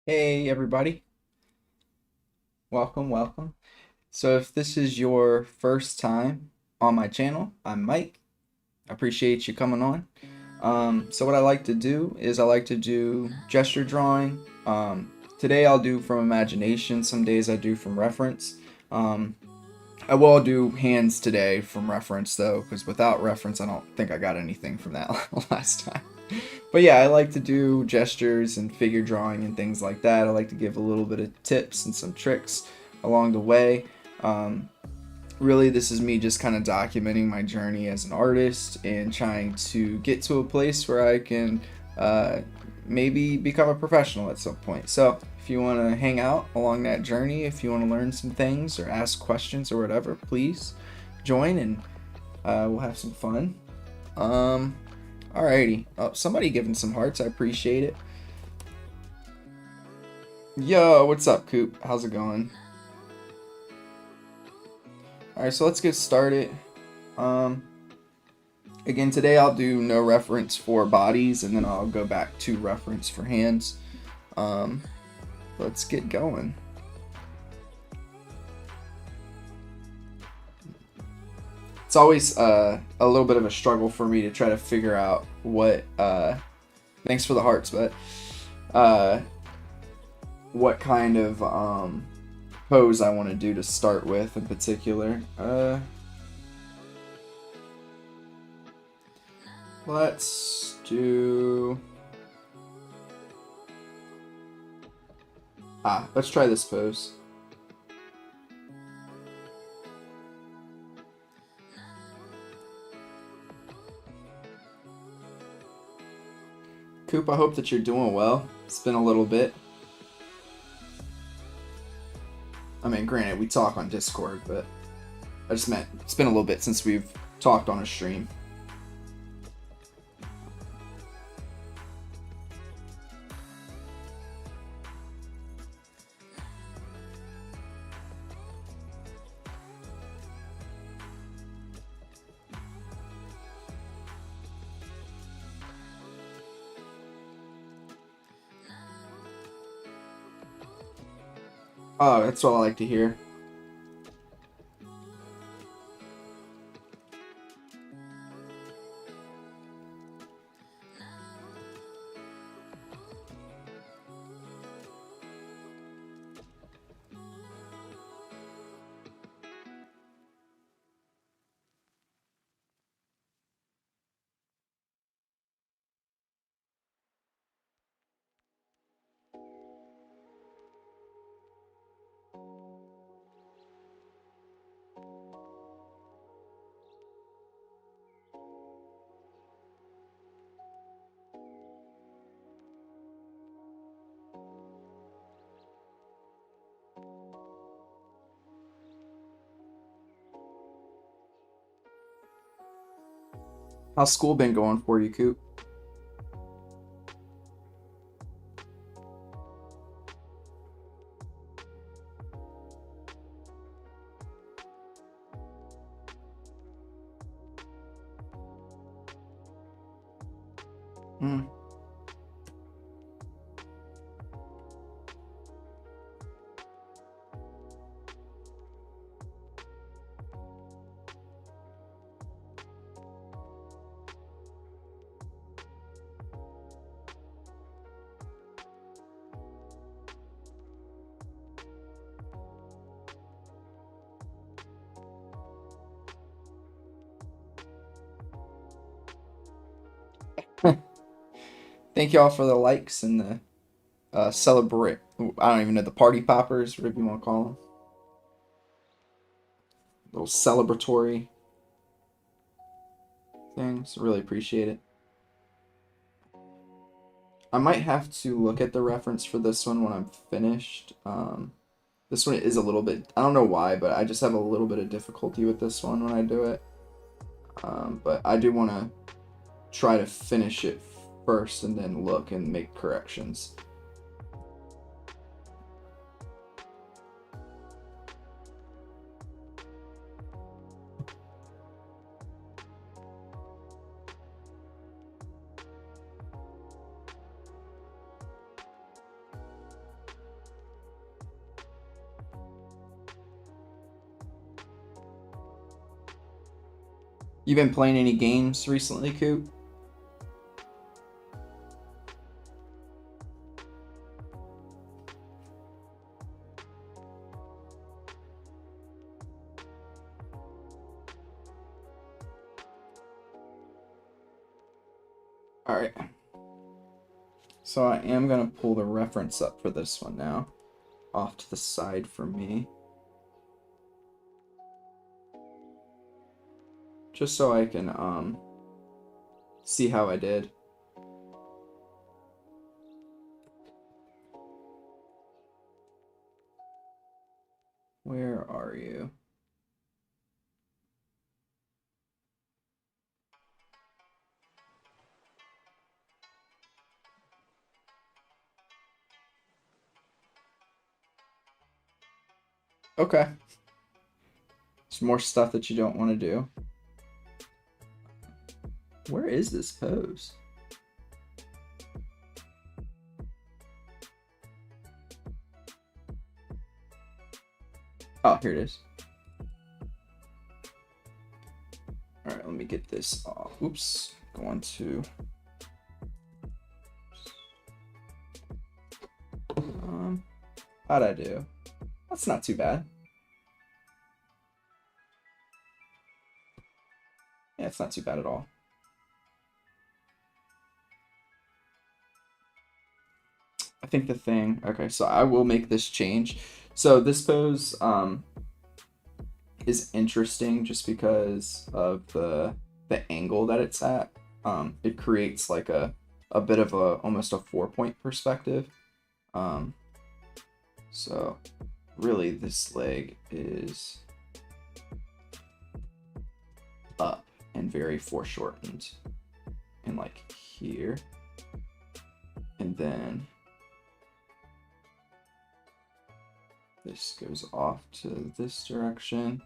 Hey everybody, welcome. So if this is your first time on my channel, I'm Mike. I appreciate you coming on. So what I like to do is I like to do gesture drawing. Today I'll do from imagination. Some days I do from reference. Um, I will do hands today from reference though, because without reference I don't think I got anything from that last time. But yeah, I like to do gestures and figure drawing and things like that. I like to give a little bit of tips and some tricks along the way. Um, Really, this is me just kind of documenting my journey as an artist and trying to get to a place where I can uh, maybe become a professional at some point. So, if you want to hang out along that journey, if you want to learn some things or ask questions or whatever, please join and we'll have some fun. Um, Alrighty. Oh, somebody giving some hearts. I appreciate it. Yo, what's up, Coop? How's it going? Alright, so let's get started. Um, Again, today I'll do no reference for bodies, and then I'll go back to reference for hands. Um, let's get going. It's always a little bit of a struggle for me to try to figure out what. Thanks for the hearts, but uh, what kind of pose I want to do to start with in particular. Let's do. Let's try this pose. Coop, I hope that you're doing well. It's been a little bit. I mean, granted, we talk on Discord, but I just meant it's been a little bit since we've talked on a stream. Oh, that's what I like to hear. How's school been going for you, Coop? Mm. Thank y'all for the likes and the celebrate. I don't even know the party poppers, whatever you want to call them. Little celebratory things. Really appreciate it. I might have to look at the reference for this one when I'm finished. This one is a little bit. I don't know why, but I just have a little bit of difficulty with this one when I do it. But I do want to try to finish it first and then look and make corrections. You been playing any games recently, Coop? All right. So I am gonna pull the reference up for this one now, off to the side for me, just so I can see how I did. Where are you? Okay. There's more stuff that you don't want to do. Where is this pose? Oh, here it is. All right, let me get this off. Oops, going to. How'd I do? That's not too bad. Yeah, it's not too bad at all. I think the thing. Okay, so I will make this change. So this pose is interesting just because of the angle that it's at. It creates like a bit of a almost a 4-point perspective. So really this leg is up and very foreshortened and like here, and then this goes off to this direction.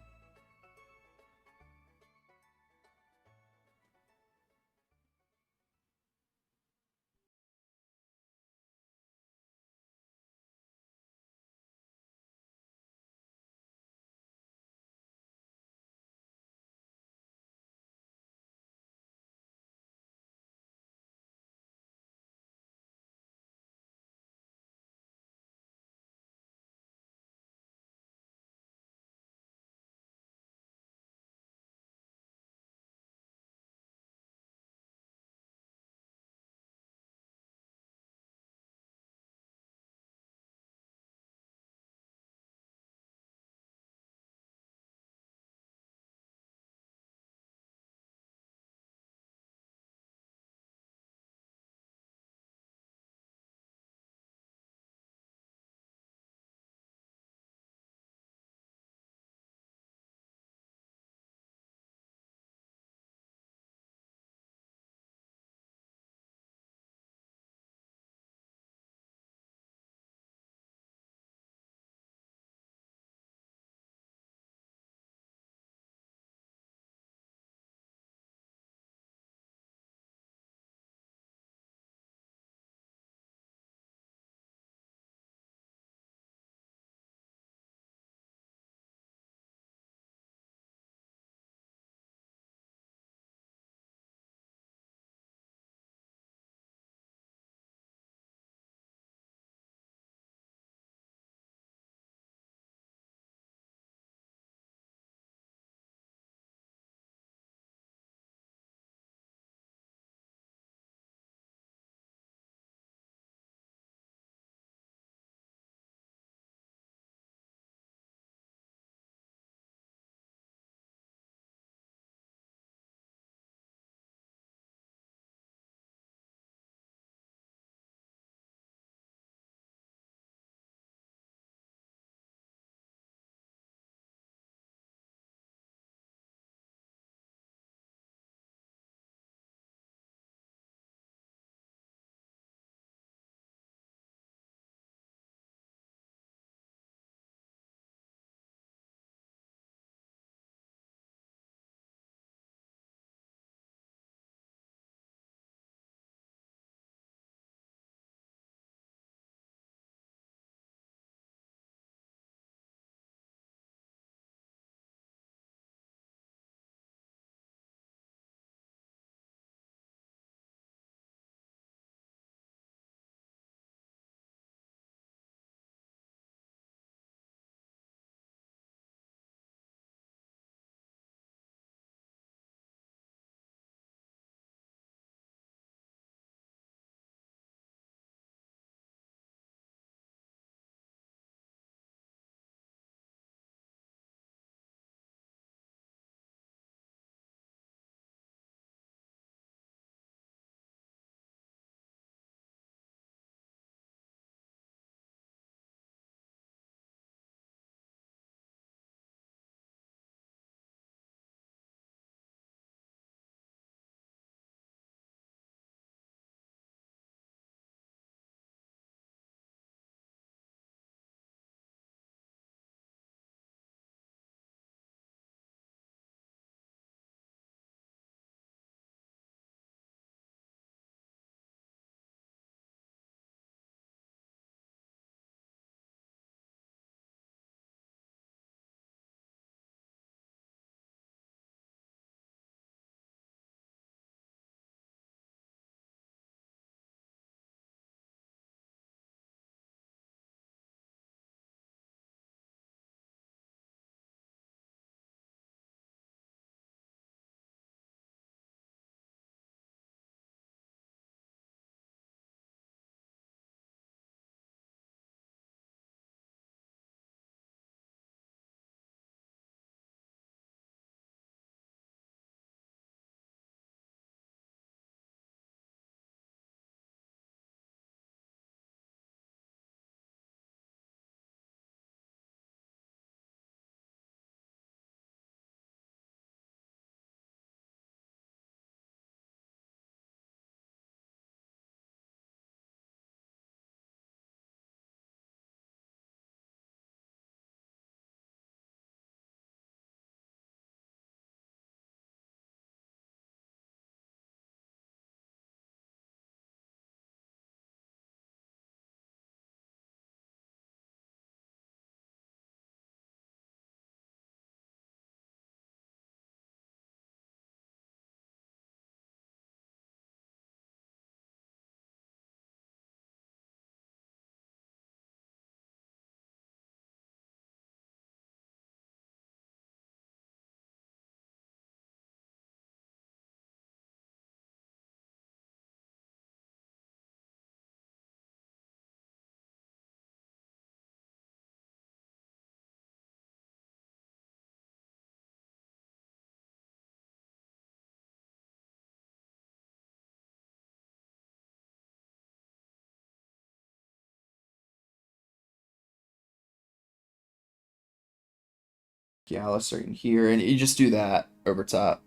Gallus right in here, and you just do that over top.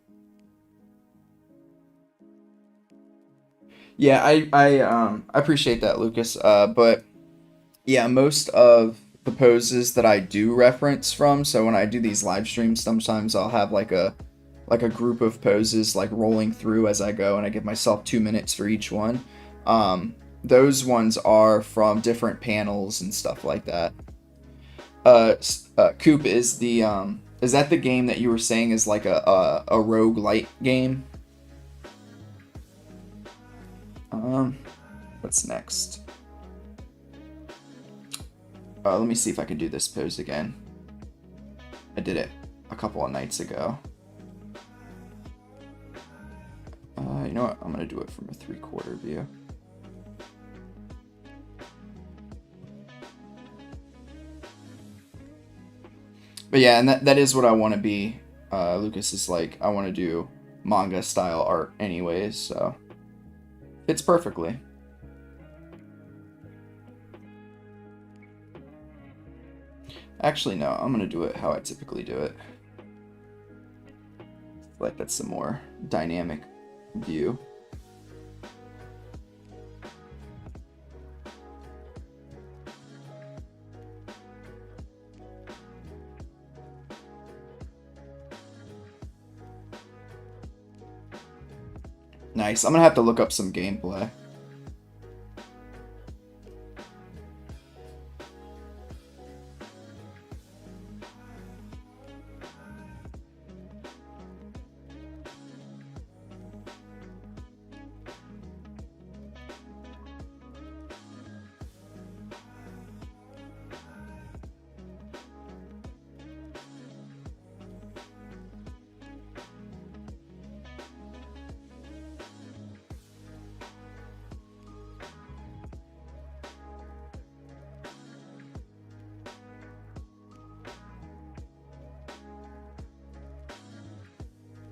Yeah, I appreciate that, Lucas. But yeah, most of the poses that I do reference from, so when I do these live streams, sometimes I'll have like a group of poses like rolling through as I go, and I give myself 2 minutes for each one. Those ones are from different panels and stuff like that. Coop, is that the game that you were saying is like a roguelite game? What's next? Let me see if I can do this pose again. I did it a couple of nights ago. You know what? I'm gonna do it from a 3/4 view. But yeah, and that is what I want to be. Lucas is like, I want to do manga style art anyways, so fits perfectly. Actually, no, I'm gonna do it how I typically do it. I feel like that's a more dynamic view. Nice. I'm gonna have to look up some gameplay.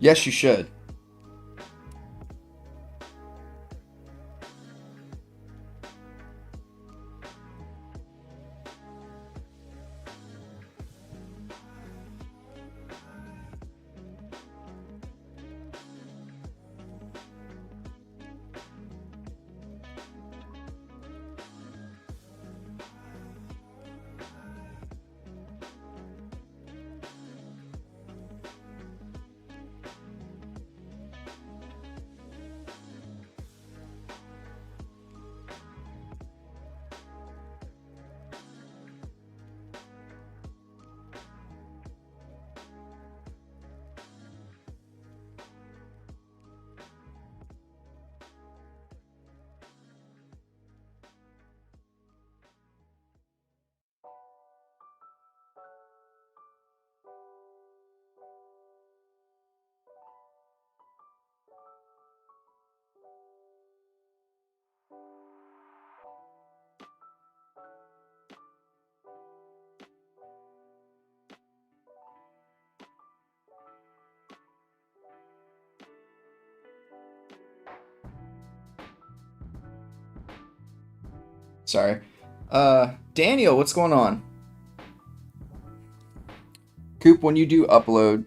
Yes, you should. Sorry. Daniel, what's going on? Coop, when you do upload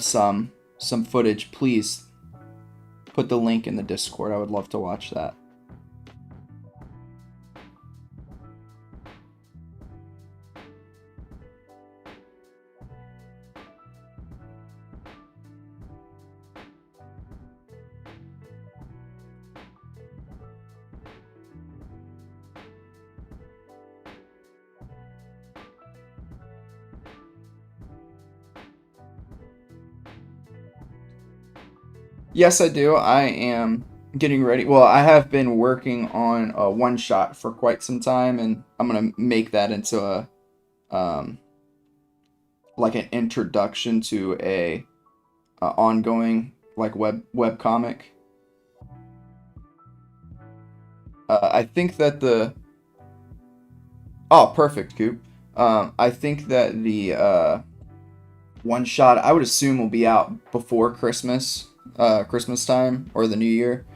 some footage, please put the link in the Discord. I would love to watch that. Yes, I do. I am getting ready. Well, I have been working on a one shot for quite some time, and I'm gonna make that into a like an introduction to a ongoing like web comic. I think that the perfect, Coop. I think that the one shot I would assume will be out before Christmas time or the New Year.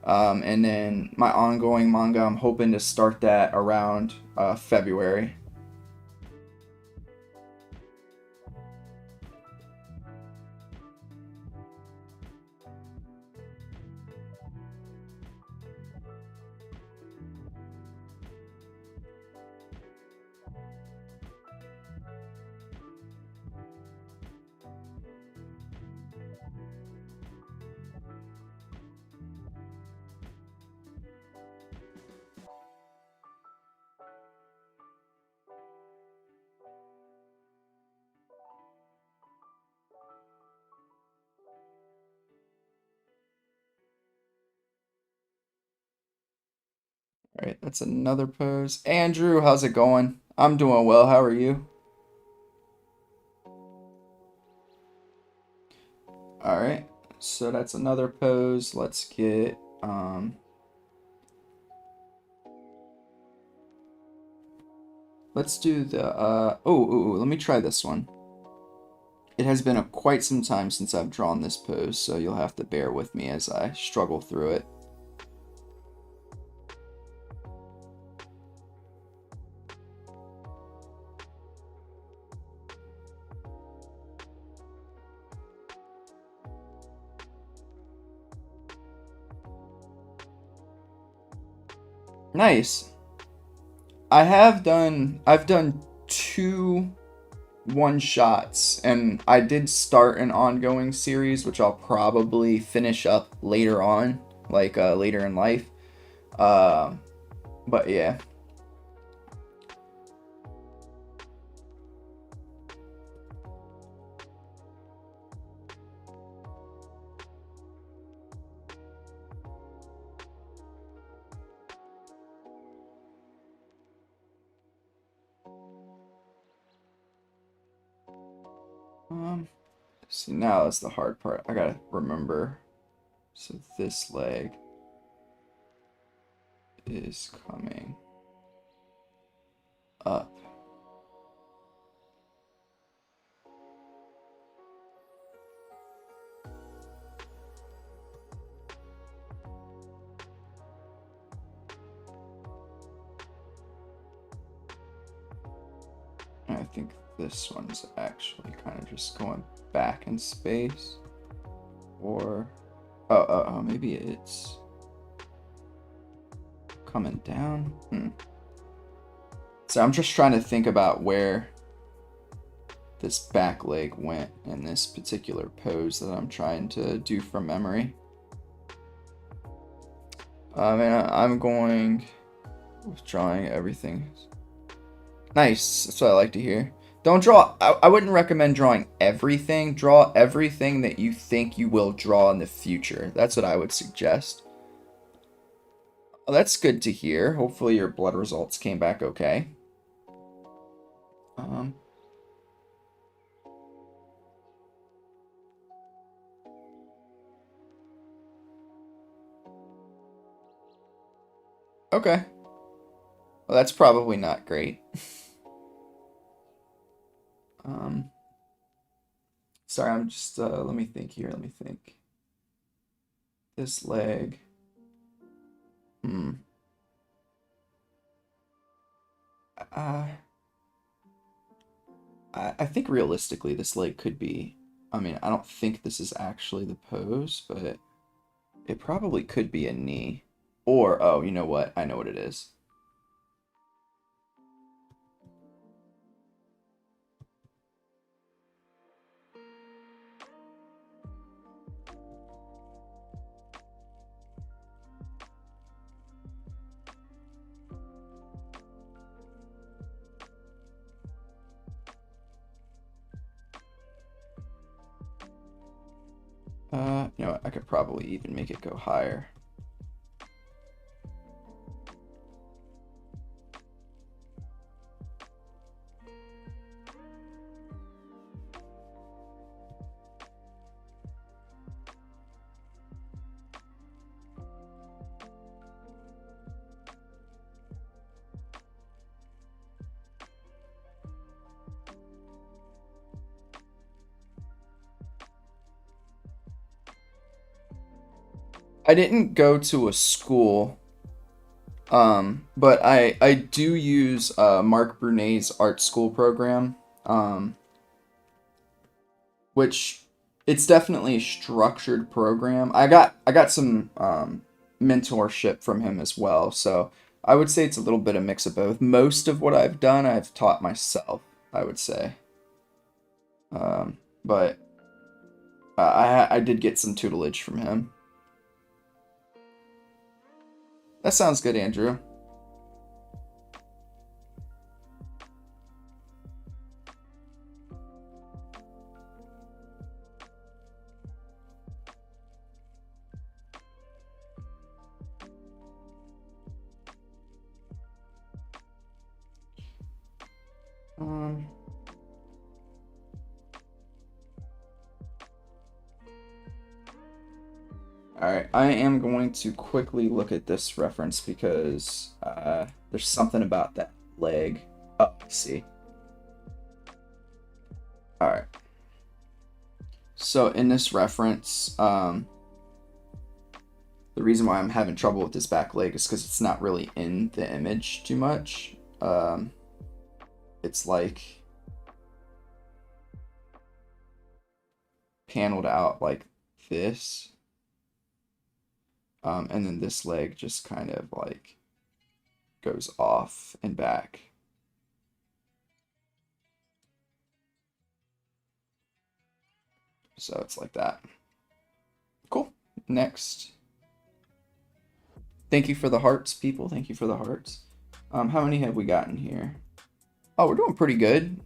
And then my ongoing manga, I'm hoping to start that around February. All right, that's another pose. Andrew, how's it going? I'm doing well. How are you? All right, so that's another pose. Let's get let's do the let me try this one. It has been quite some time since I've drawn this pose, so you'll have to bear with me as I struggle through it. Nice. I've done two one shots, and I did start an ongoing series, which I'll probably finish up later on, like later in life. But yeah. See, now that's the hard part. I gotta remember. So this leg is coming up. And I think this one's actually kind of just going back in space. Or, maybe it's coming down. So I'm just trying to think about where this back leg went in this particular pose that I'm trying to do from memory. And I'm going with drawing everything. Nice. That's what I like to hear. Don't draw. I wouldn't recommend drawing everything. Draw everything that you think you will draw in the future. That's what I would suggest. Well, that's good to hear. Hopefully your blood results came back okay. Okay. Well, that's probably not great. Sorry, I'm just, let me think here. Let me think. This leg. I think realistically this leg could be, I mean, I don't think this is actually the pose, but it probably could be a knee. Or, oh, you know what? I know what it is. You know what? I could probably even make it go higher. I didn't go to a school, but I do use Mark Brunet's art school program, which it's definitely a structured program. I got some mentorship from him as well, so I would say it's a little bit of mix of both. Most of what I've done, I've taught myself, I would say, but I did get some tutelage from him. That sounds good, Andrew. Um, all right, I am going to quickly look at this reference because there's something about that leg. Oh, I see. All right. So in this reference, the reason why I'm having trouble with this back leg is because it's not really in the image too much. It's like paneled out like this. And then this leg just kind of like goes off and back. So it's like that. Cool. Next. Thank you for the hearts, people. Thank you for the hearts. How many have we gotten here? Oh, we're doing pretty good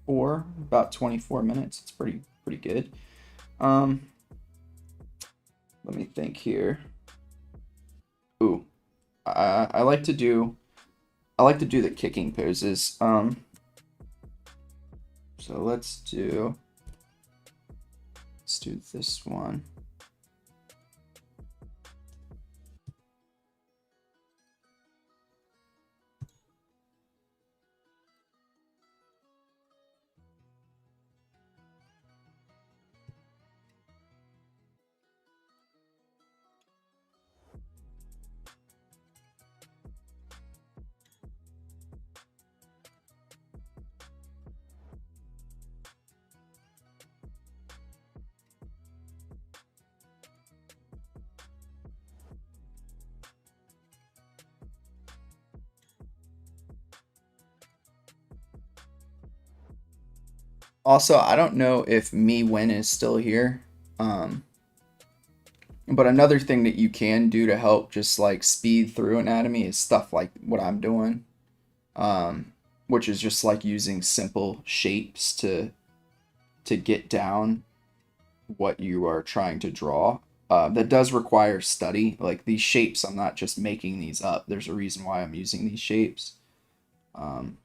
for about 24 minutes. It's pretty good. Let me think here. Ooh, I like to do the kicking poses. So let's do this one. Also, I don't know if me win is still here. But another thing that you can do to help just like speed through anatomy is stuff like what I'm doing, which is just like using simple shapes to get down what you are trying to draw. That does require study. Like these shapes, I'm not just making these up. There's a reason why I'm using these shapes. Um,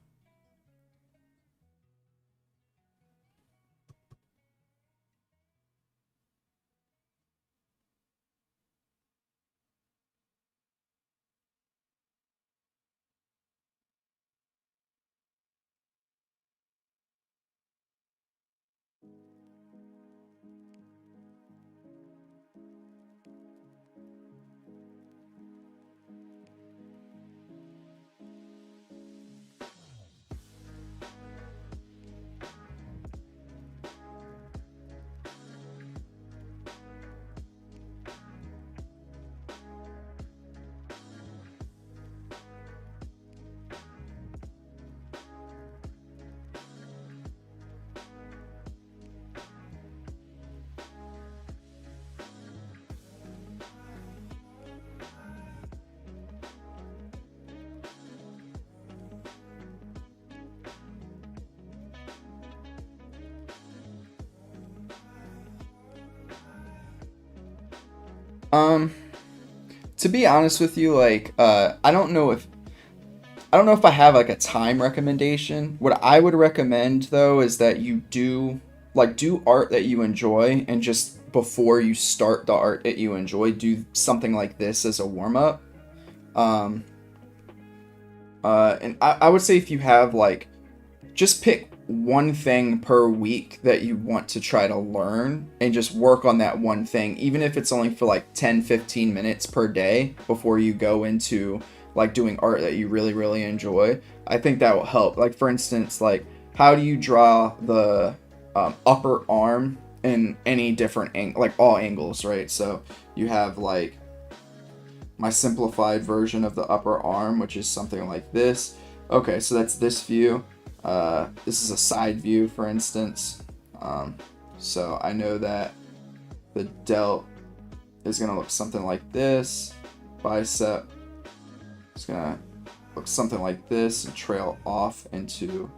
um, to be honest with you, like, I don't know if I have like a time recommendation. What I would recommend though is that you do art that you enjoy, and just before you start the art that you enjoy, do something like this as a warm up. Um, and I would say if you have like just pick one thing per week that you want to try to learn and just work on that one thing, even if it's only for like 10-15 minutes per day before you go into like doing art that you really enjoy. I think that will help. Like for instance, like how do you draw the upper arm in any different like all angles, right? So you have like my simplified version of the upper arm, which is something like this. Okay, so that's this view. This is a side view, for instance. So I know that the delt is going to look something like this. Bicep is going to look something like this and trail off into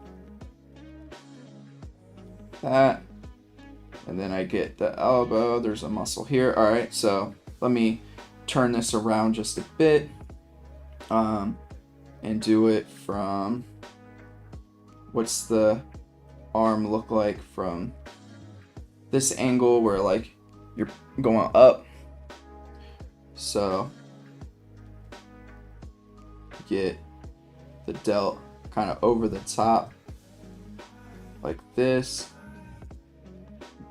that. And then I get the elbow. There's a muscle here. All right, so let me turn this around just a bit and do it from what's the arm look like from this angle where like you're going up. So get the delt kind of over the top like this.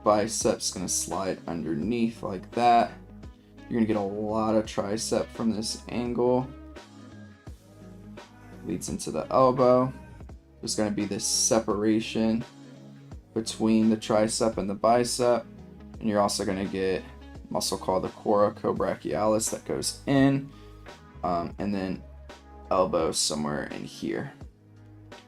Bicep's gonna slide underneath like that. You're gonna get a lot of tricep from this angle. Leads into the elbow. There's gonna be this separation between the tricep and the bicep, and you're also gonna get a muscle called the coracobrachialis that goes in, and then elbow somewhere in here.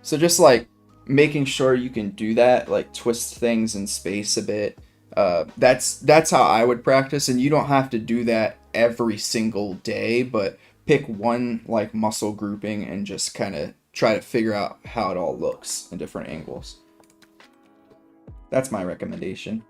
So just like making sure you can do that, like twist things in space a bit. That's how I would practice, and you don't have to do that every single day, but pick one like muscle grouping and just kind of try to figure out how it all looks in different angles. That's my recommendation.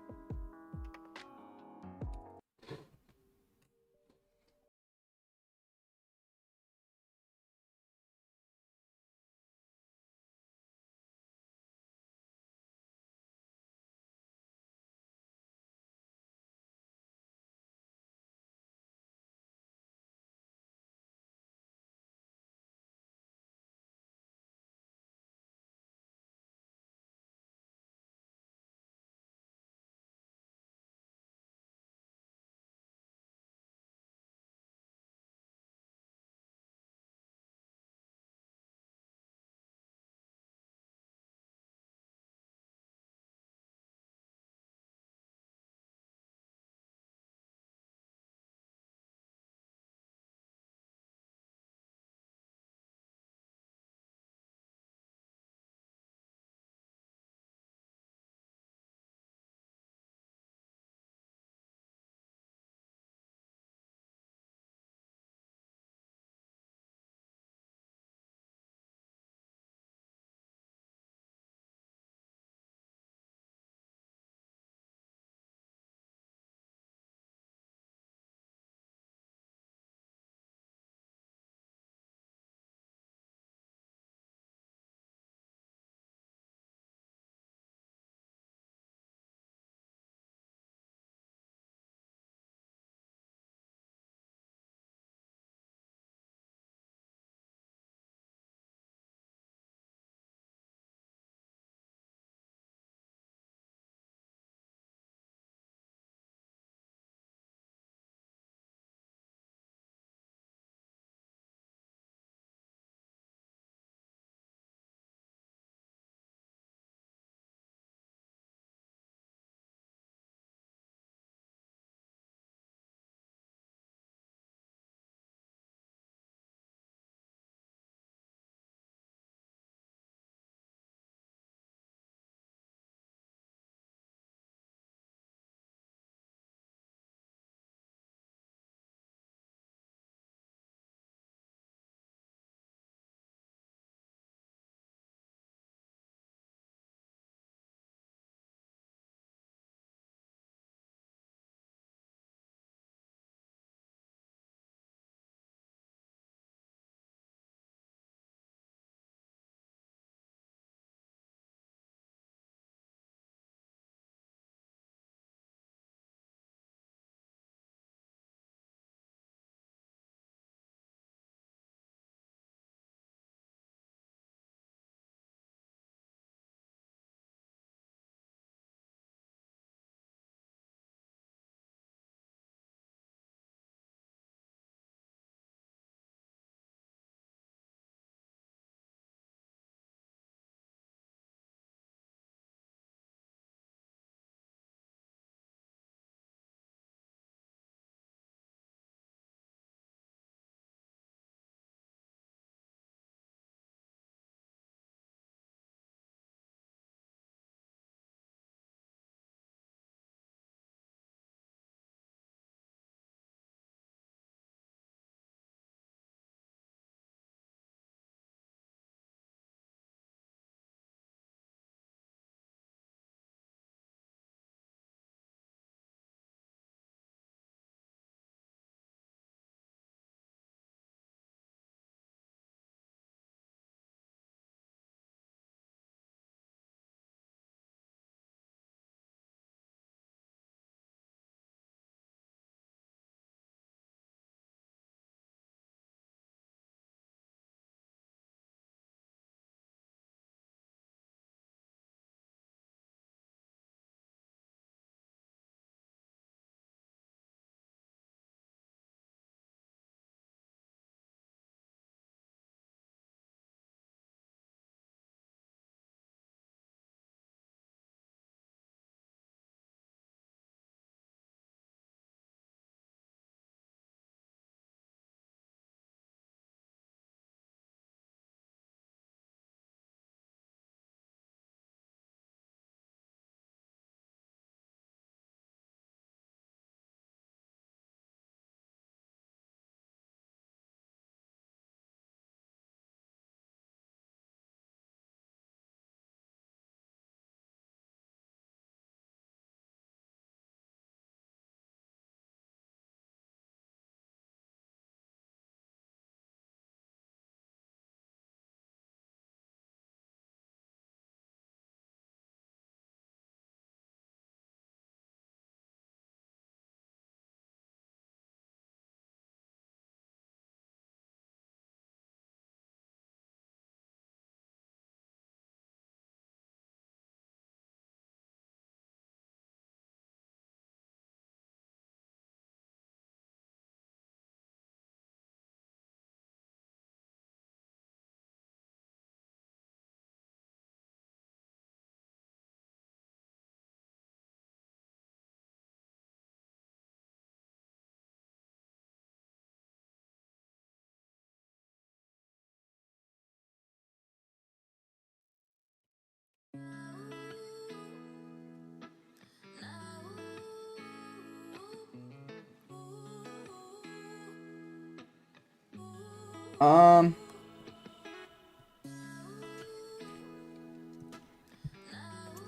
Um,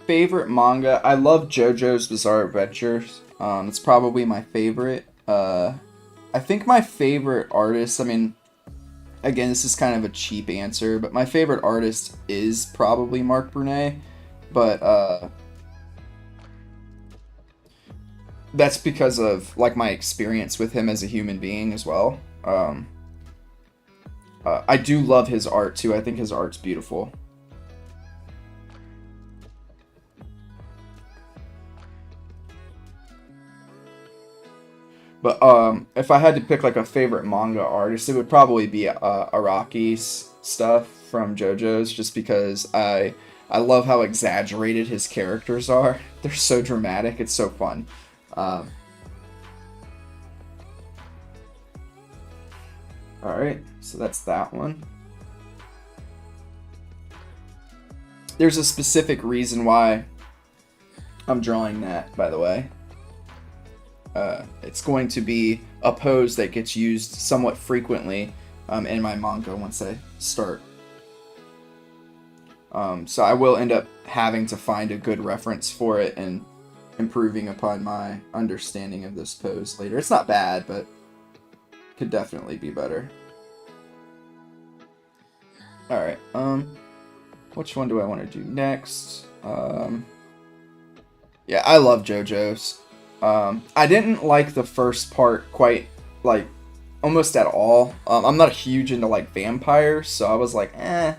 Favorite manga? I love JoJo's Bizarre Adventures. It's probably my favorite. I think my favorite artist, I mean, again, this is kind of a cheap answer, but my favorite artist is probably Mark Brunet, but that's because of like my experience with him as a human being as well. I do love his art too. I think his art's beautiful. But if I had to pick like a favorite manga artist, it would probably be Araki's stuff from JoJo's, just because I love how exaggerated his characters are. They're so dramatic. It's so fun. Um, all right, so that's that one. There's a specific reason why I'm drawing that, by the way. It's going to be a pose that gets used somewhat frequently in my manga once I start. So I will end up having to find a good reference for it and improving upon my understanding of this pose later. It's not bad, but could definitely be better. Alright, which one do I want to do next? Yeah, I love JoJo's. I didn't like the first part quite, like, almost at all. I'm not huge into, like, vampires, so I was like, eh.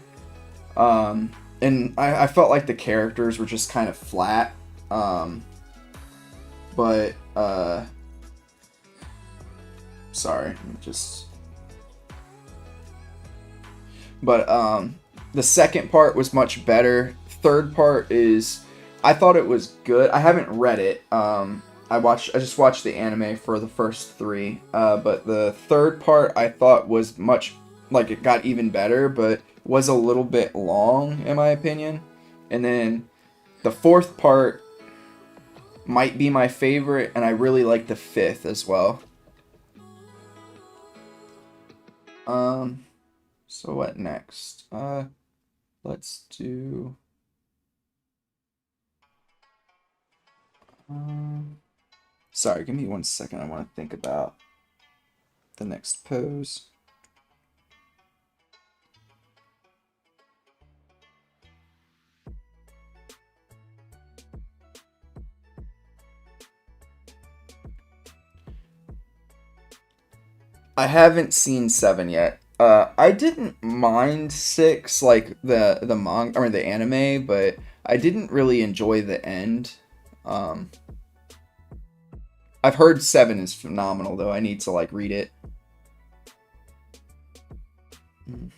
And I felt like the characters were just kind of flat. But, sorry, just... But, the second part was much better. Third part is... I thought it was good. I haven't read it. I just watched the anime for the first three. But the third part I thought was much... Like, it got even better, but was a little bit long, in my opinion. And then the fourth part might be my favorite, and I really like the fifth as well. So what next? Let's do... sorry, give me 1 second. I want to think about the next pose. I haven't seen 7 yet. I didn't mind 6, like the manga or the anime, but I didn't really enjoy the end. Um, I've heard 7 is phenomenal, though. I need to like read it. Mm.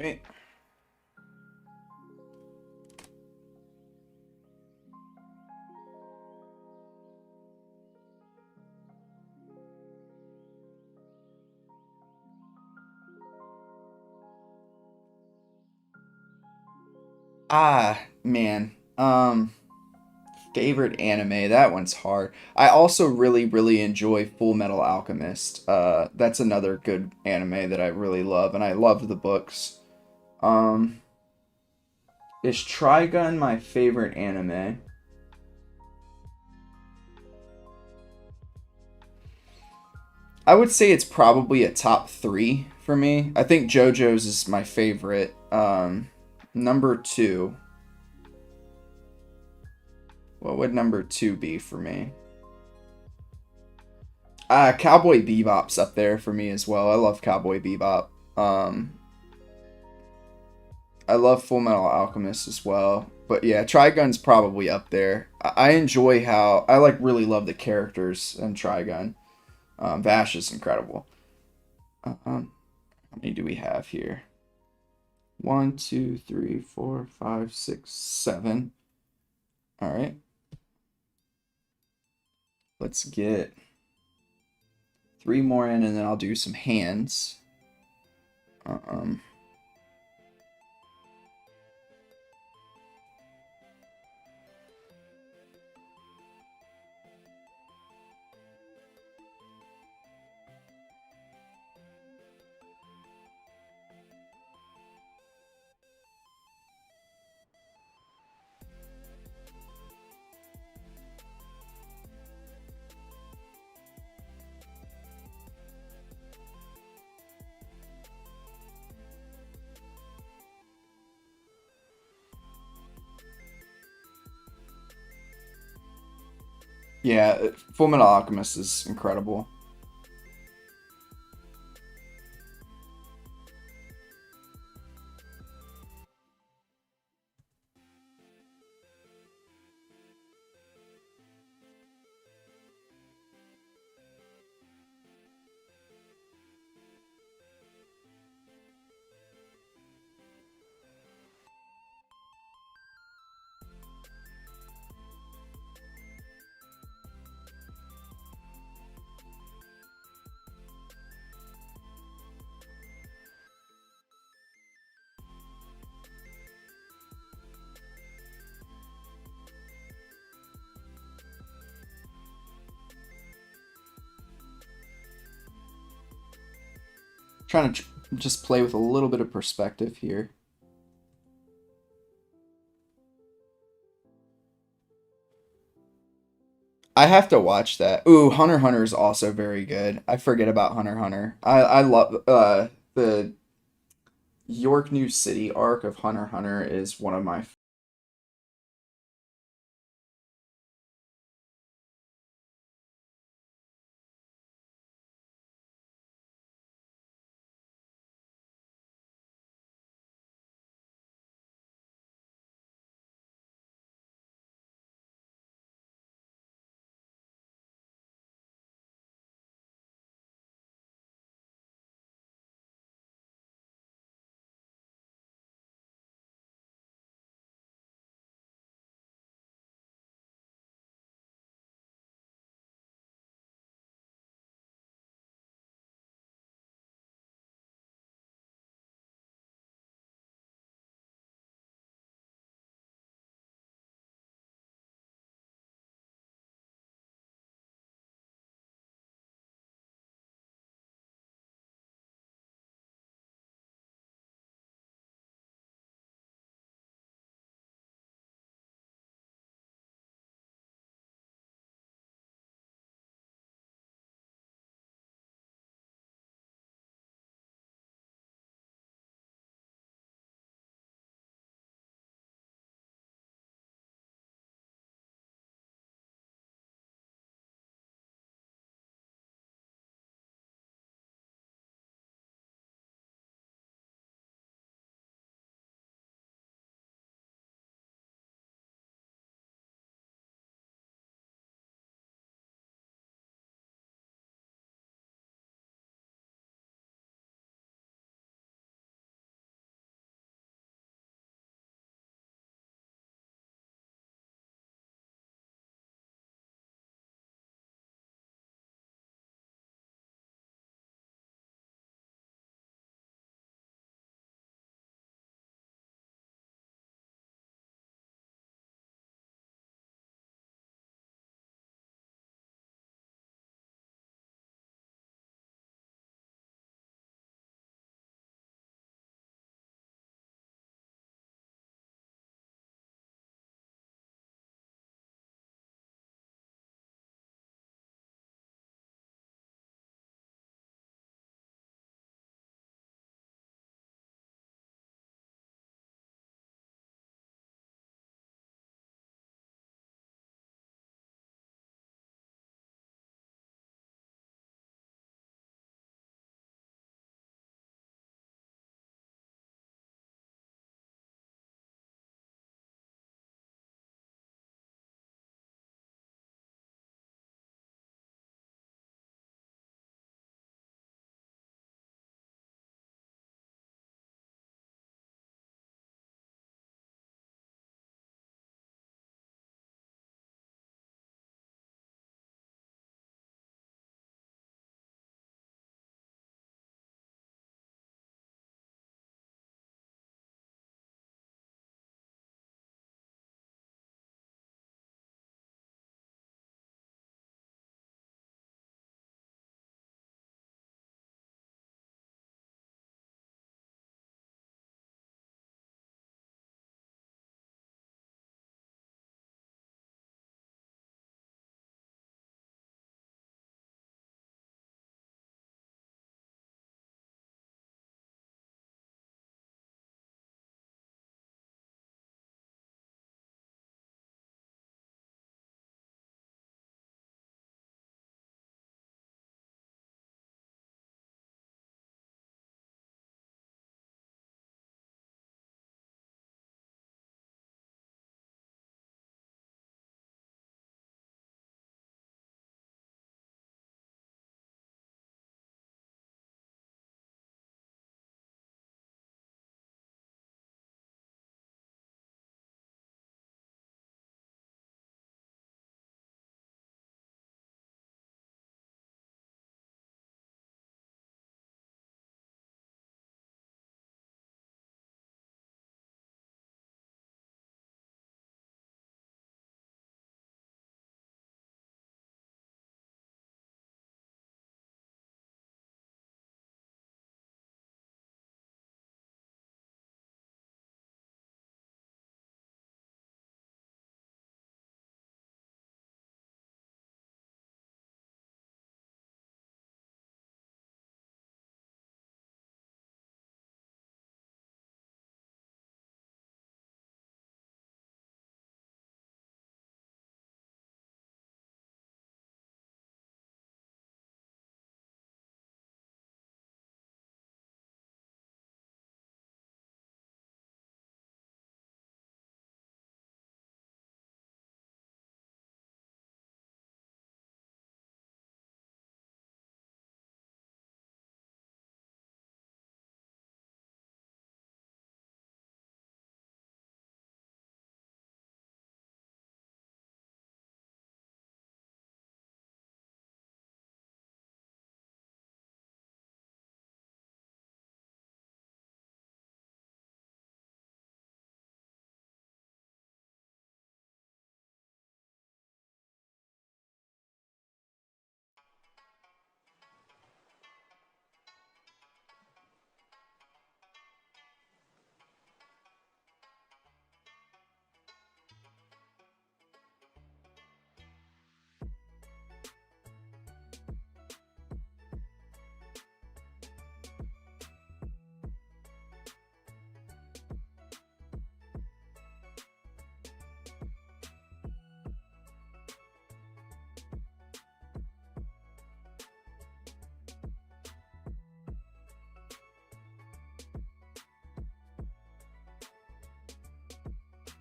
right. Ah, man. Favorite anime. That one's hard. I also really enjoy Full Metal Alchemist. That's another good anime that I really love, and I loved the books. Um, is Trigun my favorite anime? I would say it's probably a top three for me. I think JoJo's is my favorite. Number two. What would number two be for me? Cowboy Bebop's up there for me as well. I love Cowboy Bebop. Um, I love Full Metal Alchemist as well. But yeah, Trigun's probably up there. I enjoy how I like really love the characters in Trigun. Vash is incredible. How many do we have here? One, two, three, four, five, six, seven. All right. Let's get three more in, and then I'll do some hands. Um, yeah, Full Metal Alchemist is incredible. Trying to just play with a little bit of perspective here. I have to watch that. Ooh, Hunter x Hunter is also very good. I forget about Hunter x Hunter. I love the York New City arc of Hunter x Hunter is one of my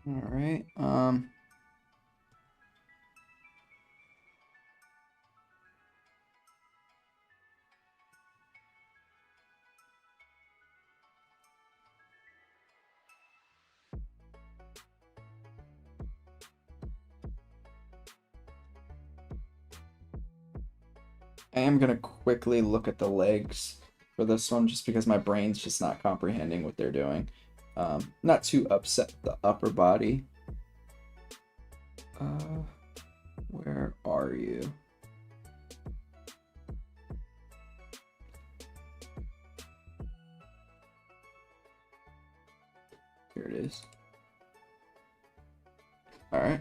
All right. I am gonna quickly look at the legs for this one just because my brain's just not comprehending what they're doing. Not too upset with the upper body. Where are you? Here it is. All right.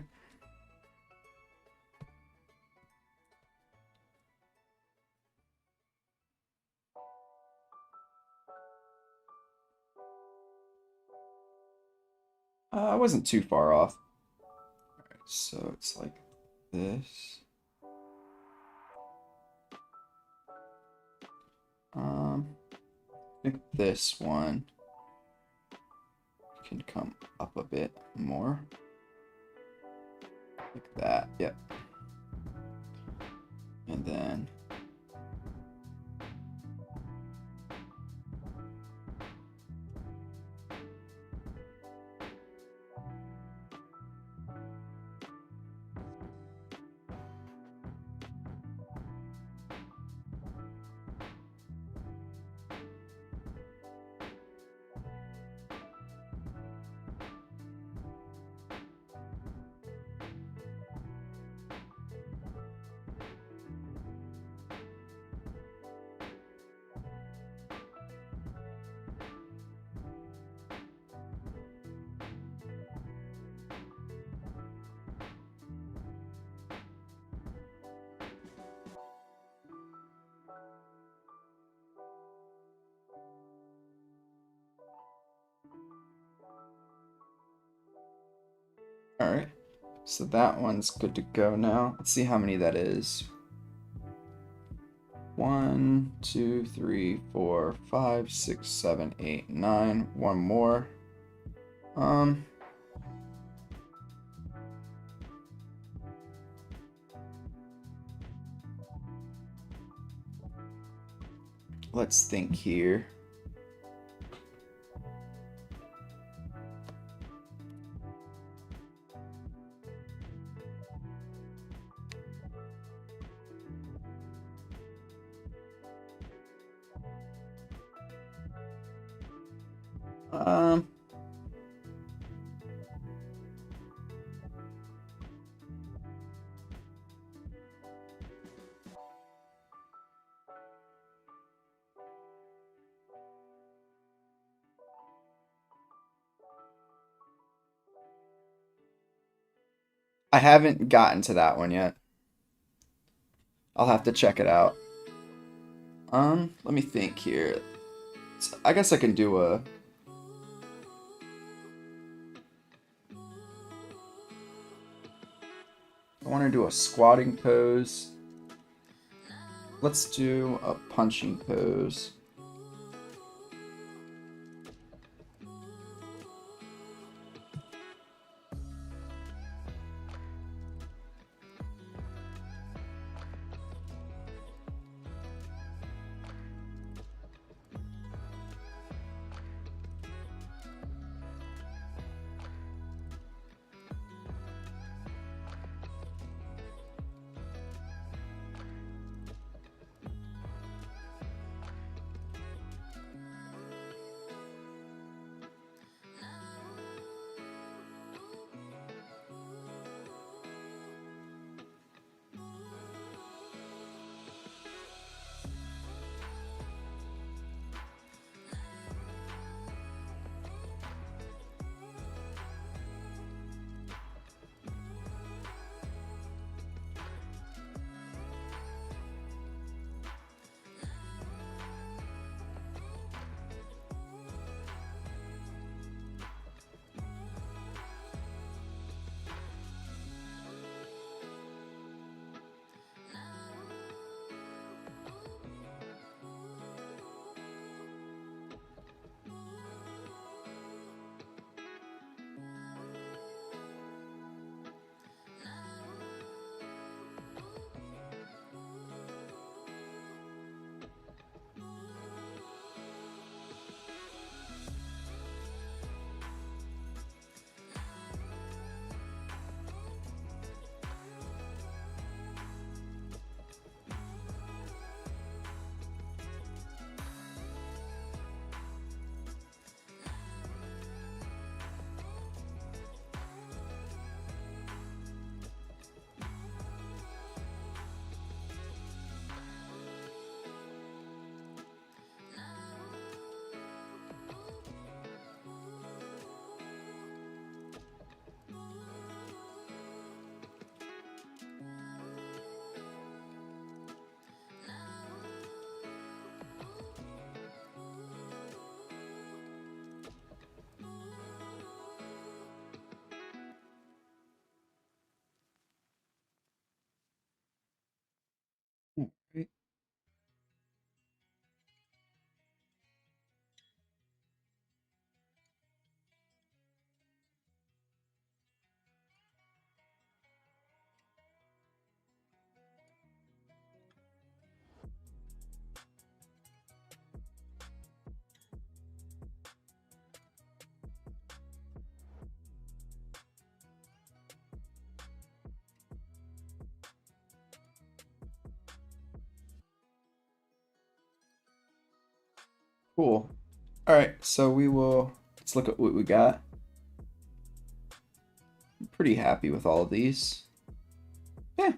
I wasn't too far off. All right, so it's like this. I think this one can come up a bit more. Like that, yep. And then all right. So that one's good to go now. Let's see how many that is. 1, 2, 3, 4, 5, 6, 7, 8, 9. One more. Let's think here. I haven't gotten to that one yet. I'll have to check it out. Let me think here. I guess I can do a... I want to do a squatting pose. Let's do a punching pose. Right. Cool. All right, so let's look at what we got. I'm pretty happy with all of these. Yeah,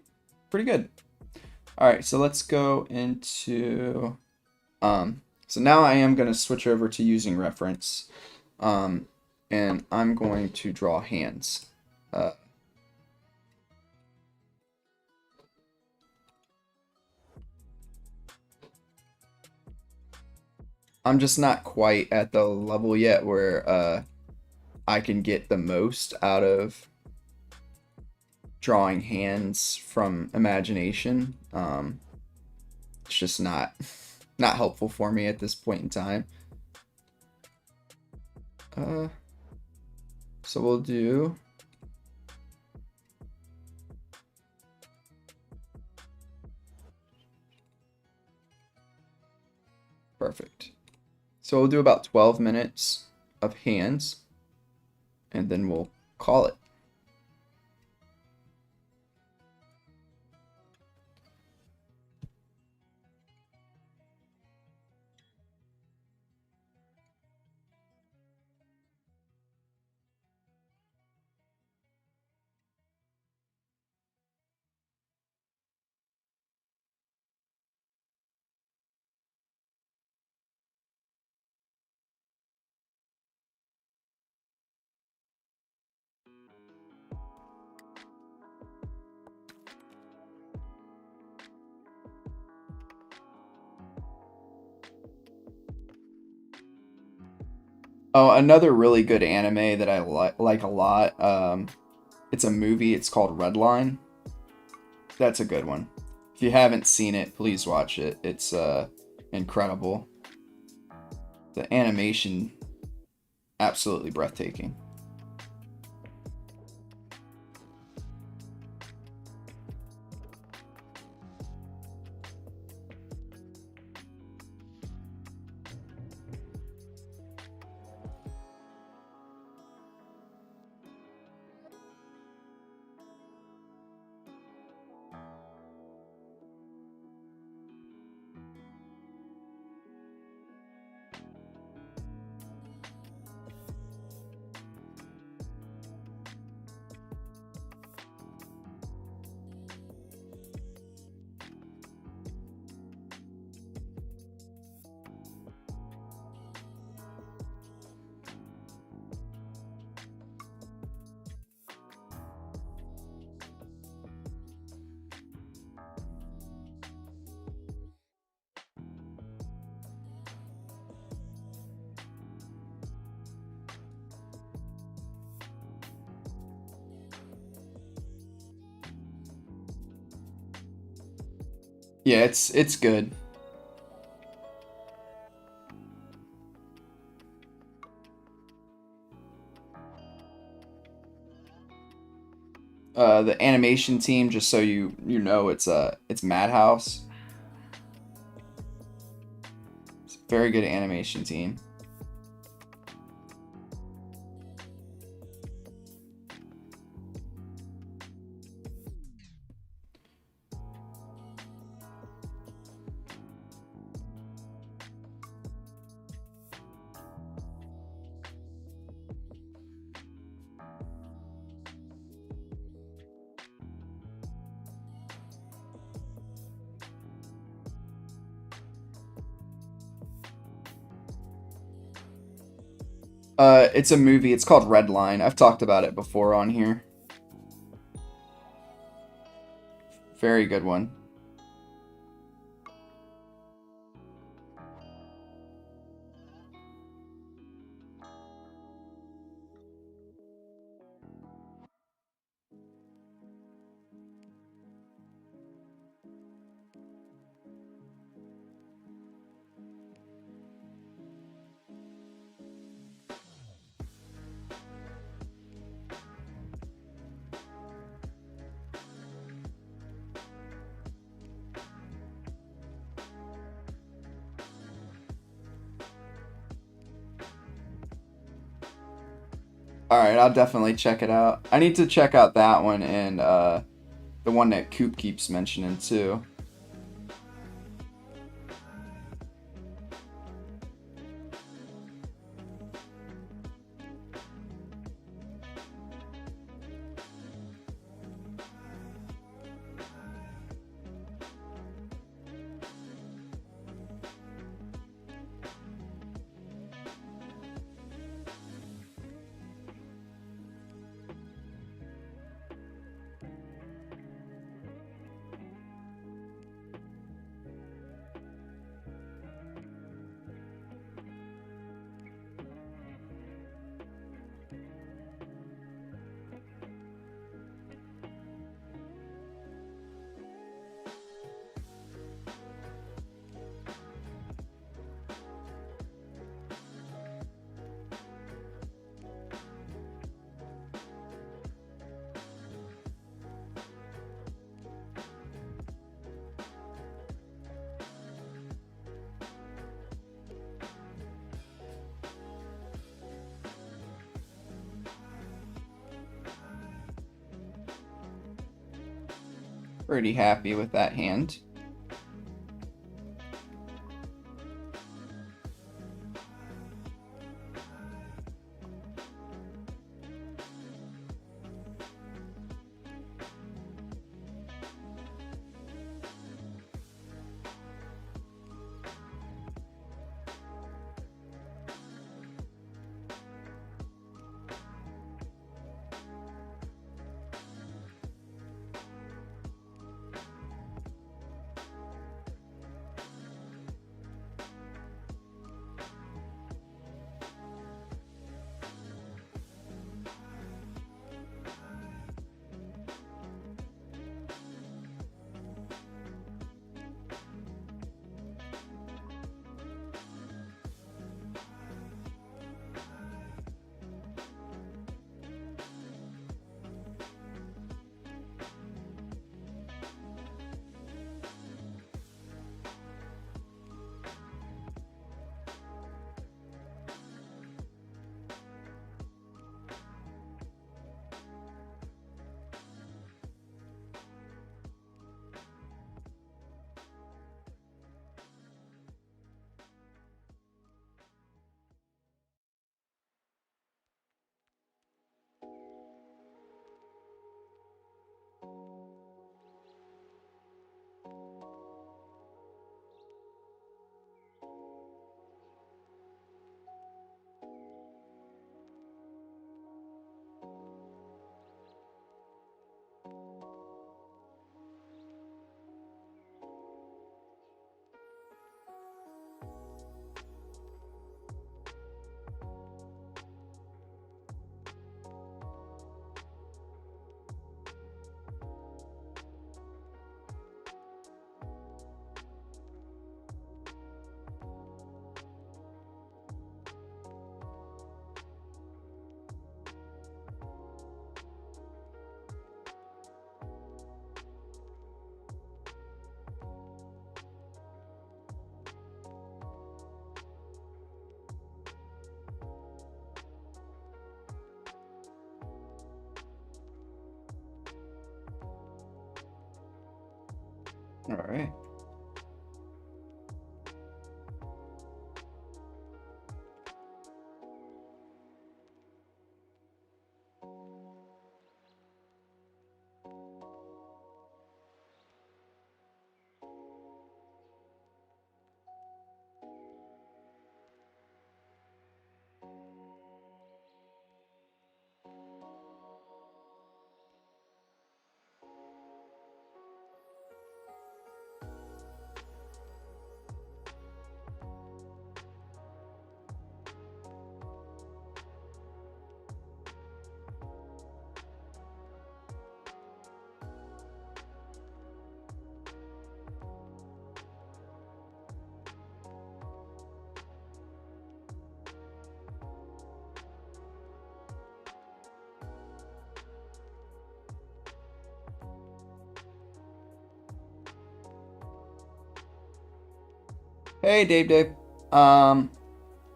pretty good. All right, so let's go into so now I am going to switch over to using reference. And I'm going to draw hands. Uh, I'm just not quite at the level yet where I can get the most out of drawing hands from imagination. It's just not helpful for me at this point in time. Uh, so we'll do perfect. So we'll do about 12 minutes of hands, and then we'll call it. Oh, another really good anime that I like a lot. It's a movie. It's called Redline. That's a good one. If you haven't seen it, please watch it. It's incredible. The animation, absolutely breathtaking. Yeah, it's good. The animation team, just so you know, it's Madhouse. It's a very good animation team. It's a movie. It's called Redline. I've talked about it before on here. Very good one. Alright, I'll definitely check it out. I need to check out that one and the one that Coop keeps mentioning too. Pretty happy with that hand. All right. Hey, Dave.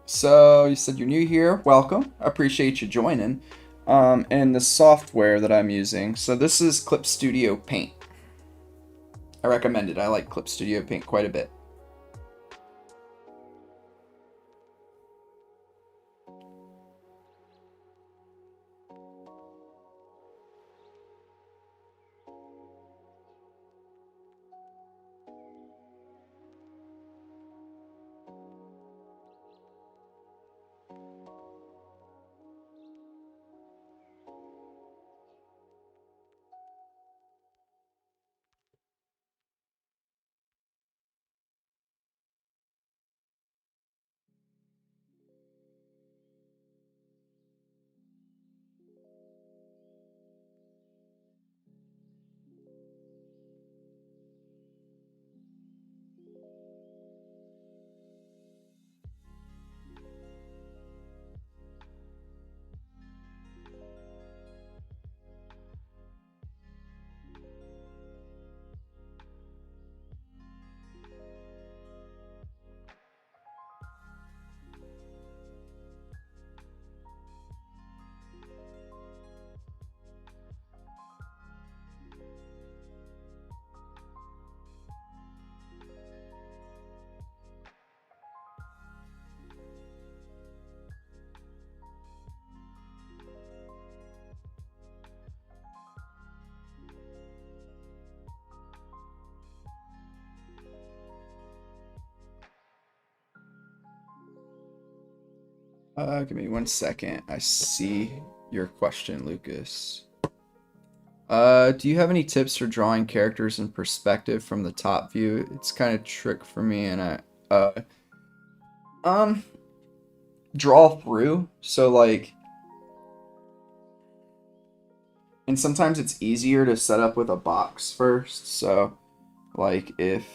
So you said you're new here. Welcome. I appreciate you joining. and the software that I'm using. So this is Clip Studio Paint. I recommend it. I like Clip Studio Paint quite a bit. Give me 1 second. I see your question, Lucas. Do you have any tips for drawing characters in perspective from the top view? It's kind of trick for me, and um, draw through. So like, and sometimes it's easier to set up with a box first. So like if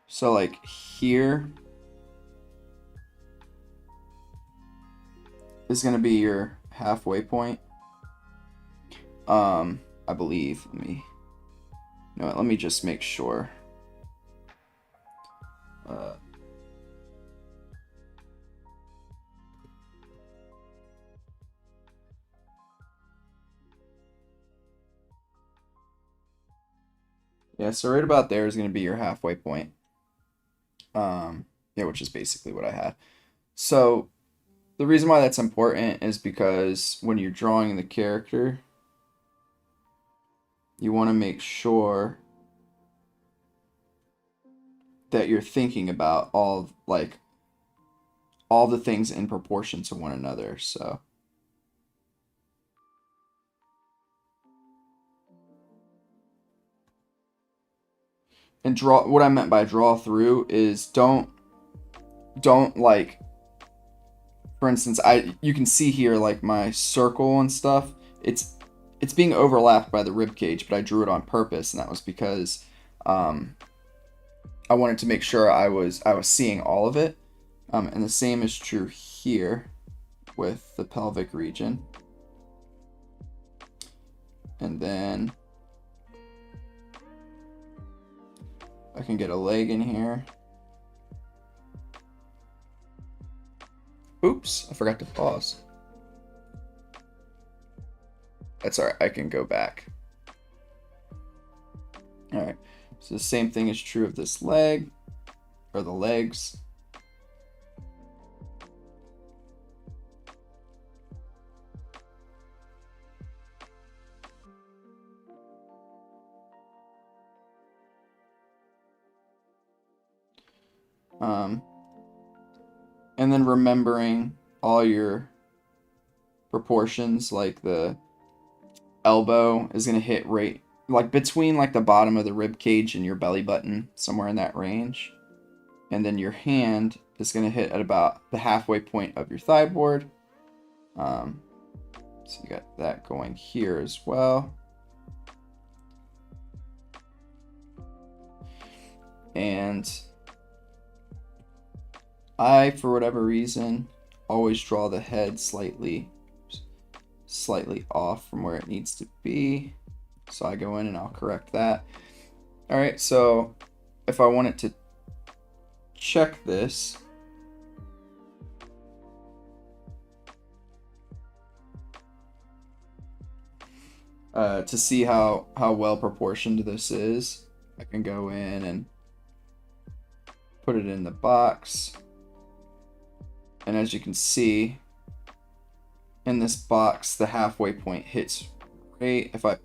so like here is gonna be your halfway point. I believe. Let me just make sure. Uh, yeah, so right about there is gonna be your halfway point. Yeah, which is basically what I had. So the reason why that's important is because when you're drawing the character, you want to make sure that you're thinking about all the things in proportion to one another. So and draw what I meant by draw through is don't like, for instance, you can see here like my circle and stuff. It's being overlapped by the rib cage, but I drew it on purpose, and that was because I wanted to make sure I was seeing all of it. And the same is true here with the pelvic region. And then I can get a leg in here. Oops, I forgot to pause. That's all right, I can go back. All right, so the same thing is true of this leg, or the legs. And then remembering all your proportions, like the elbow is going to hit right like between like the bottom of the rib cage and your belly button, somewhere in that range. And then your hand is going to hit at about the halfway point of your thigh board. So you got that going here as well. And I, for whatever reason, always draw the head slightly off from where it needs to be. So I go in and I'll correct that. All right, so if I wanted to check this, to see how well proportioned this is, I can go in and put it in the box. And as you can see, in this box, the halfway point hits right if I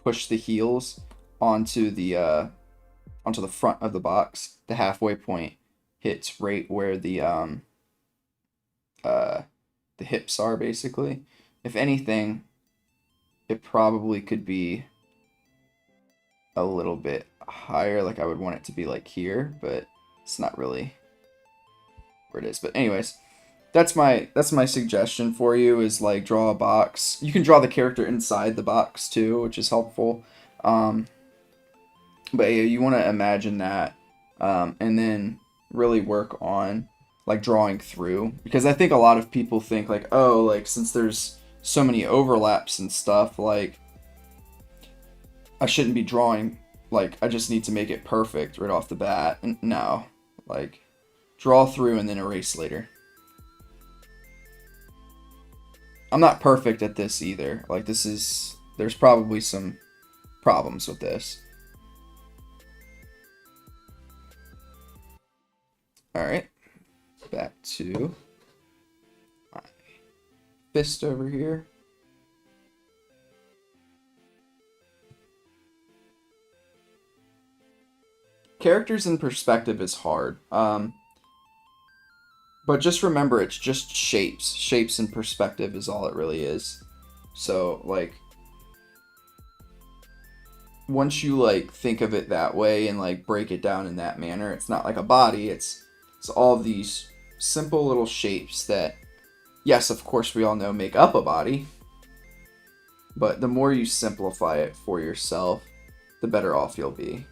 push the heels onto the front of the box. The halfway point hits right where the hips are, basically. If anything, it probably could be a little bit higher. Like I would want it to be like here, but it's not really where it is. But anyways, that's my suggestion for you, is like draw a box. You can draw the character inside the box too, which is helpful. But yeah, you want to imagine that, and then really work on like drawing through, because I think a lot of people think like, oh, like since there's so many overlaps and stuff, like I shouldn't be drawing, like I just need to make it perfect right off the bat. And no, like draw through and then erase later. I'm not perfect at this either. Like there's probably some problems with this. All right, back to my fist over here. Characters in perspective is hard. But just remember, it's just shapes. Shapes in perspective is all it really is. So, like, once you, like, think of it that way and, like, break it down in that manner, it's not like a body. It's all of these simple little shapes that, yes, of course, we all know make up a body. But the more you simplify it for yourself, the better off you'll be.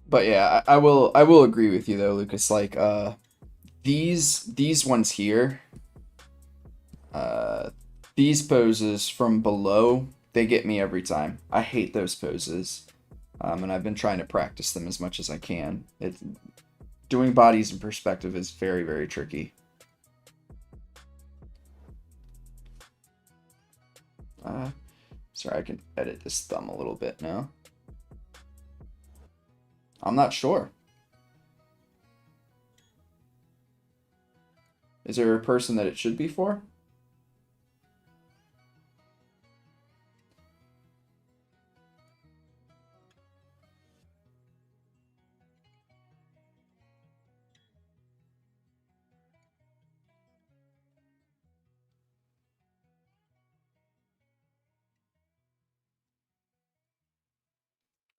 But yeah, I will agree with you though, Lucas. Like these ones here, these poses from below, they get me every time. I hate those poses, and I've been trying to practice them as much as I can. Doing bodies in perspective is very, very tricky. Sorry, I can edit this thumb a little bit now. I'm not sure. Is there a person that it should be for?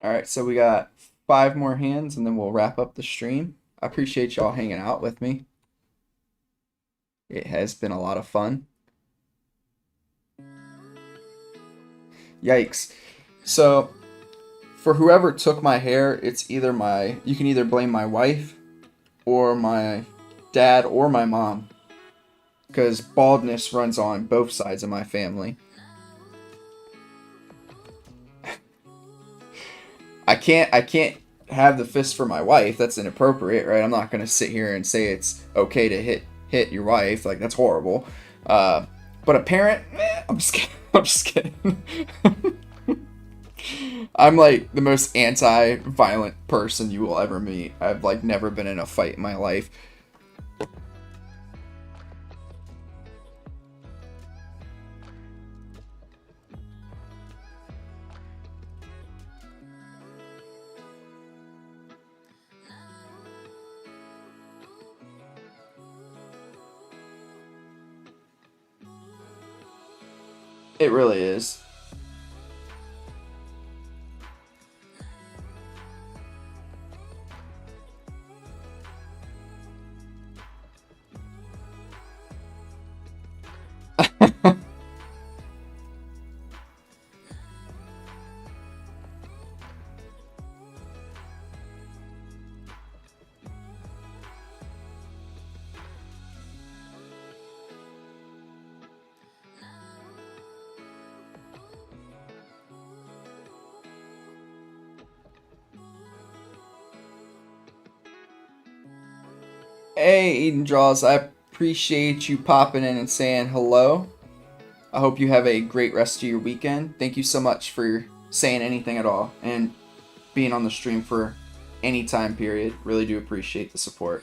All right, so we got 5 more hands and then we'll wrap up the stream. I appreciate y'all hanging out with me. It has been a lot of fun. Yikes. So, for whoever took my hair, it's either you can either blame my wife or my dad or my mom. because baldness runs on both sides of my family. I can't have the fist for my wife. That's inappropriate, right? I'm not gonna sit here and say it's okay to hit your wife. Like, that's horrible. But a parent, I'm just kidding. I'm just kidding. I'm like the most anti-violent person you will ever meet. I've like never been in a fight in my life. It really is. Hey, Eden Draws, I appreciate you popping in and saying hello. I hope you have a great rest of your weekend. Thank you so much for saying anything at all and being on the stream for any time period. Really do appreciate the support.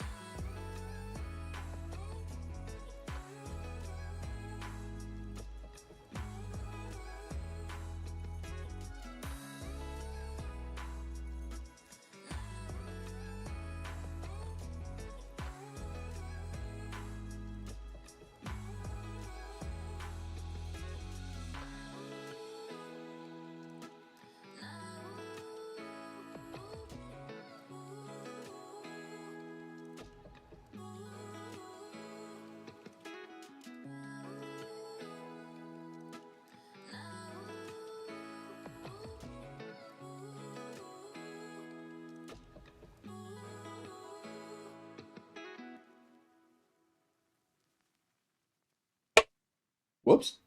Whoops.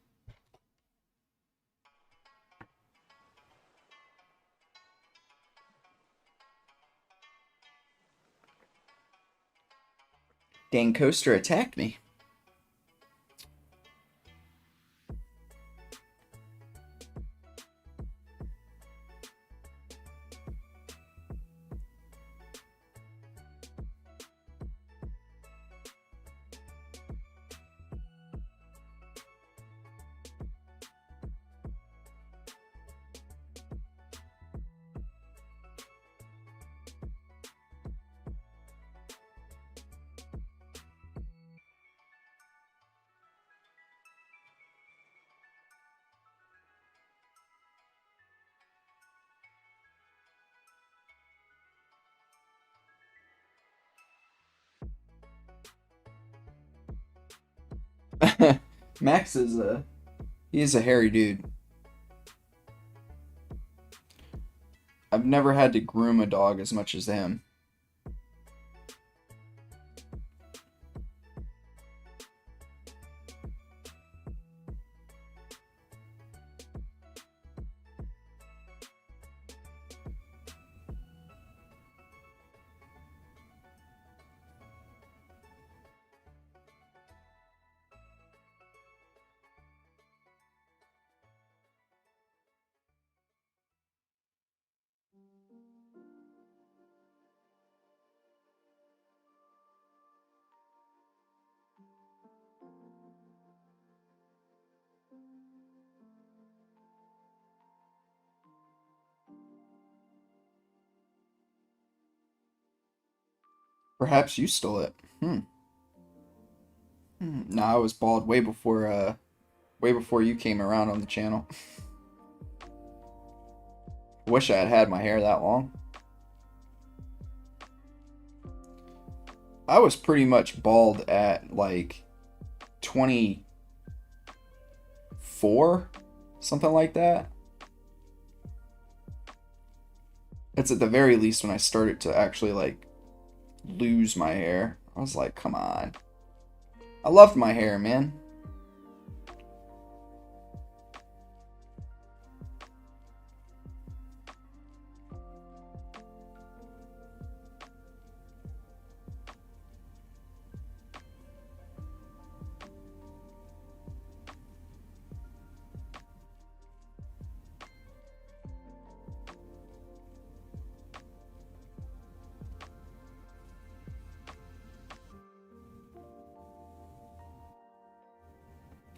Dang Coaster attacked me. Max is he's a hairy dude. I've never had to groom a dog as much as him. Perhaps you stole it. No, I was bald way before you came around on the channel. Wish I had had my hair that long. I was pretty much bald at like 24, something like that. It's at the very least when I started to actually like lose my hair. I was like, come on. I loved my hair, man.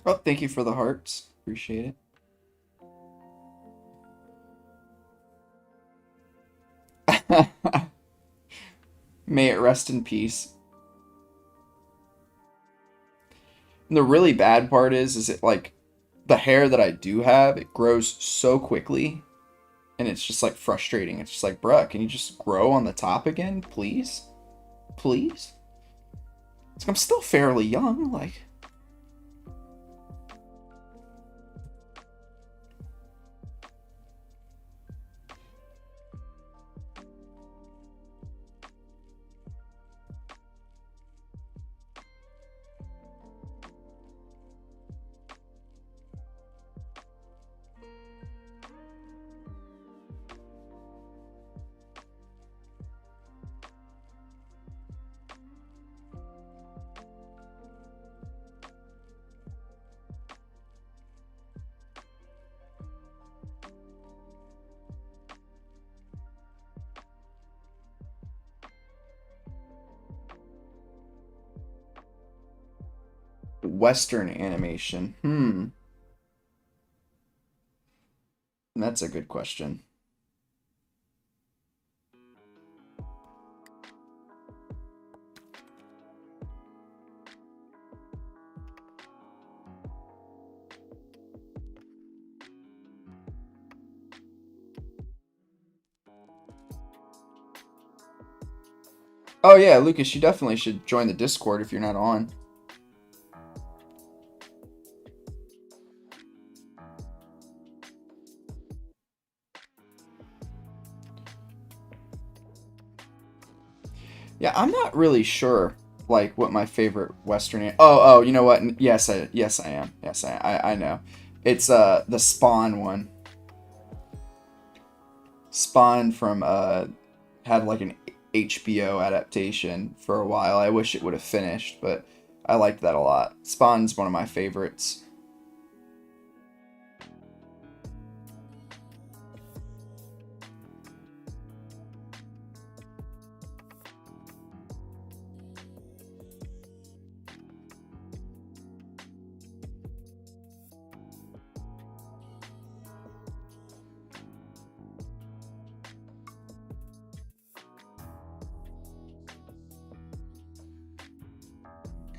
Oh, thank you for the hearts. Appreciate it. May it rest in peace. And the really bad part is it like the hair that I do have, it grows so quickly, and it's just like frustrating. It's just like, bruh, can you just grow on the top again, please? Please? It's like I'm still fairly young, like. Western animation. That's a good question. Oh yeah, Lucas, you definitely should join the Discord if you're not on. Yeah, I'm not really sure like what my favorite Western. Oh, you know what? Yes, I am. Yes, I know. It's the Spawn one. Spawn from had like an HBO adaptation for a while. I wish it would have finished, but I liked that a lot. Spawn's one of my favorites.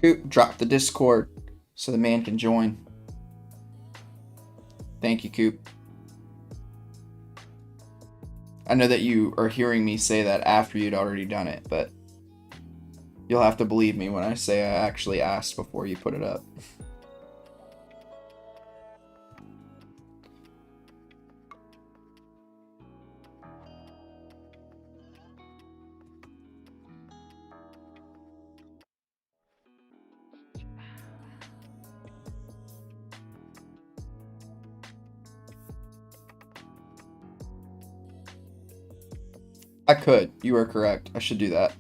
Coop, drop the Discord so the man can join. Thank you, Coop. I know that you are hearing me say that after you'd already done it, but you'll have to believe me when I say I actually asked before you put it up. I could. You are correct. I should do that.